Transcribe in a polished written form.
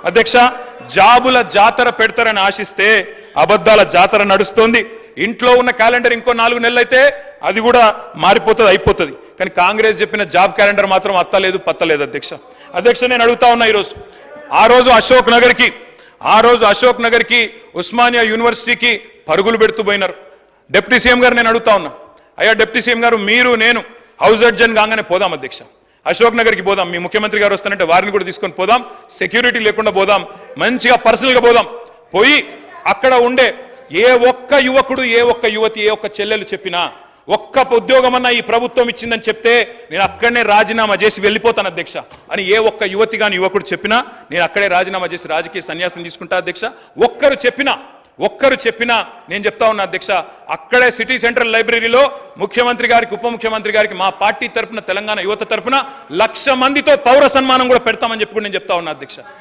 అధ్యక్ష జాబుల జాతర పెడతారని ఆశిస్తే అబద్ధాల జాతర నడుస్తోంది. ఇంట్లో ఉన్న క్యాలెండర్ ఇంకో 4 నెలలు అయితే అది కూడా మారిపోతుంది, అయిపోతుంది. కానీ కాంగ్రెస్ చెప్పిన జాబ్ క్యాలెండర్ మాత్రం అత్తలేదు పత్తలేదు. అధ్యక్ష నేను అడుగుతా ఉన్నా, ఈరోజు ఆ రోజు అశోక్ నగర్కి ఉస్మానియా యూనివర్సిటీకి పరుగులు పెడుతూ పోయినారు. డిప్యూటీ సీఎం గారు నేను అడుగుతా ఉన్నా, అయ్యా డిప్యూటీ సీఎం గారు మీరు నేను హౌస్ అడ్జన్ కాగానే పోదాం అధ్యక్ష, అశోక్ నగర్కి పోదాం. మీ ముఖ్యమంత్రి గారు వస్తానంటే వారిని కూడా తీసుకొని పోదాం, సెక్యూరిటీ లేకుండా పోదాం, మంచిగా పర్సనల్గా పోదాం. పోయి అక్కడ ఉండే ఏ ఒక్క యువకుడు, ఏ ఒక్క యువతి, ఏ ఒక్క చెల్లెలు చెప్పినా ఒక్క ఉద్యోగం అన్నా ఈ ప్రభుత్వం ఇచ్చిందని చెప్తే నేను అక్కడనే రాజీనామా చేసి వెళ్ళిపోతాను అధ్యక్ష అని ఏ ఒక్క యువతి కానీ యువకుడు చెప్పినా నేను అక్కడే రాజీనామా చేసి రాజకీయ సన్యాసం తీసుకుంటా అధ్యక్ష. ఒక్కరు చెప్పినా నేను చెప్తా ఉన్నా అధ్యక్ష, అక్కడే సిటీ సెంట్రల్ లైబ్రరీలో ముఖ్యమంత్రి గారికి, ఉప ముఖ్యమంత్రి గారికి మా పార్టీ తరఫున, తెలంగాణ యువత తరఫున 1,00,000 మందితో పౌర సన్మానం కూడా పెడతామని చెప్పి నేను చెప్తా ఉన్నా అధ్యక్ష.